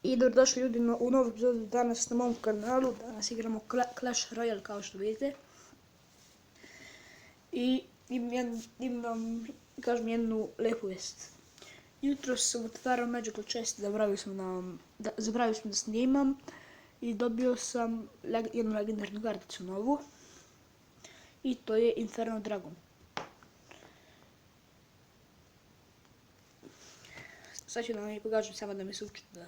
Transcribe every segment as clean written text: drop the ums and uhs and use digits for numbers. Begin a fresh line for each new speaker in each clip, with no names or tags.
I dobrodošli ljudi u novu epizodu danas na mom kanalu. Danas igramo Clash Royale kao što vidite. I imam kažem jednu lepu vest. Jutro sam otvarao Magical Chest, zaboravio smo da snimam. I dobio sam jednu legendarnu karticu novu. I to je Inferno Dragon. Sad ću da vam pokažem samo da mi se uči da...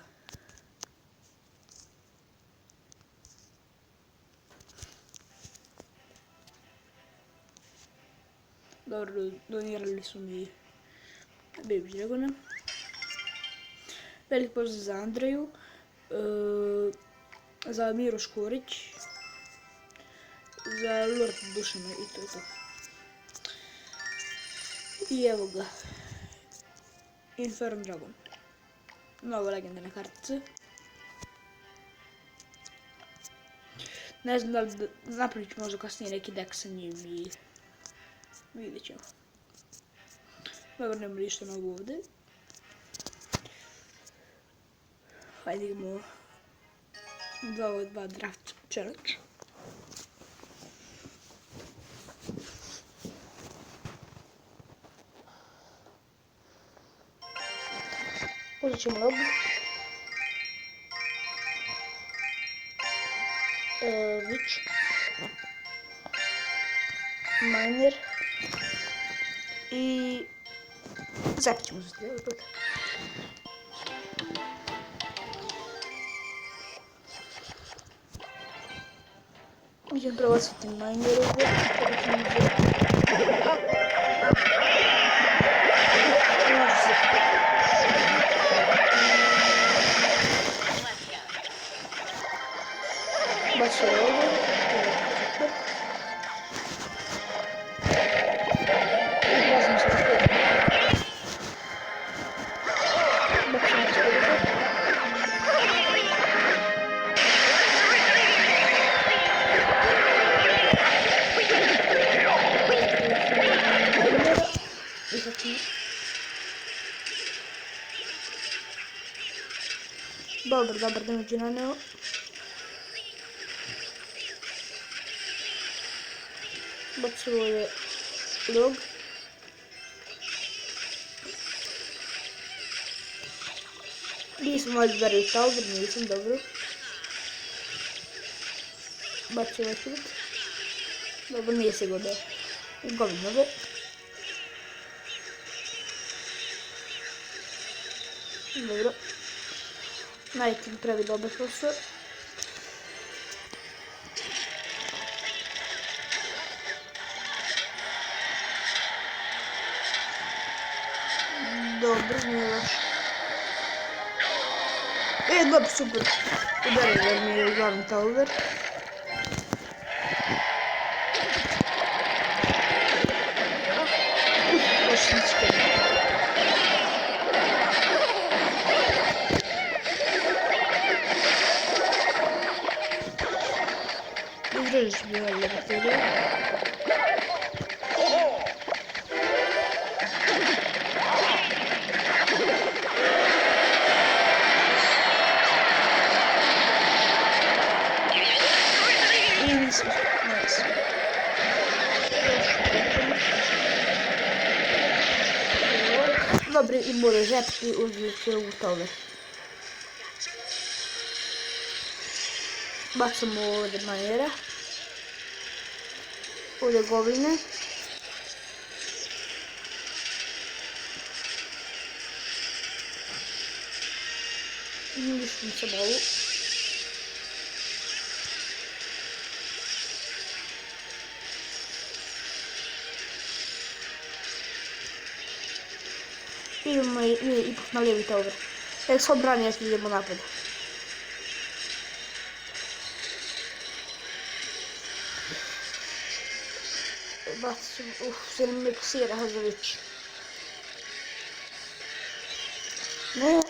Dobro, donirali su mi Baby Dragona. Velik pozdrav za Andreju, za Miro Škorić, za Lord Dušana i to je to. I evo ga, Inferno Dragon. Nova legendarna kartica. Ne znam da li napravit ću možda kasnije neki deck sa njim i vidjet ćemo. Dobro, nema ništa novo ovdje. Hajde idemo 2v2 draft challenge. Uzet ćemo lobu. Witch. Miner. I zapit ćemo uzeti ovaj put. Idem prebaciti Miner ovdje. Bacio ovdje. Ulazim se na pet. Bacio na spodiče. Dobar damage naneo. Bacio je log. Nisam valjda udario Talbot, nisam, dobro. Bacio ovaj put. Dobro, nije se gobe. Gobim noge. Dobro. Najtim pravi dobar posao. Dobro, nije loš. Dobro, super. Udario jer mi je glavni Talbot. Baš sam skrenuo. Izdržiš mi ovaj bateriju. I nisam. Nice. Dobri, i mora žep i uzeti u tome. Bacamo ovdje Minera. Ovdje gobline. Mislim sam ovu. Idemo ipak na lijevi tower. Tek se odbrani, ja idemo napad. Bacim, se mi miksira Hazović. Ne.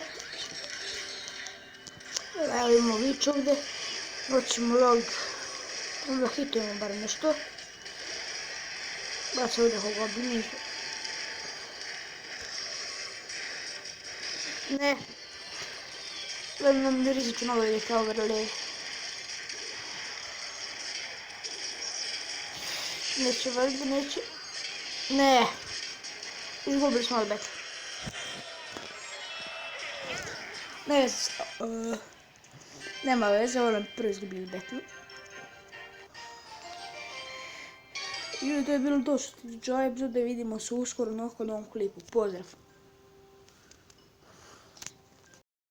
Evo imamo Vić ovdje. Hoćemo log. Onda hitujemo bar nešto. Bacim ovdje Hogobini. Ne. Gledam da riziču novo vidjeti overlay. Neće valjda, neće. Ne. Izgubili smo odbet. Ne, nema veze, moram prvo izgubiti betlu. I to je bilo dosta za epizode, vidimo se uskoro na novom klipu. Pozdrav!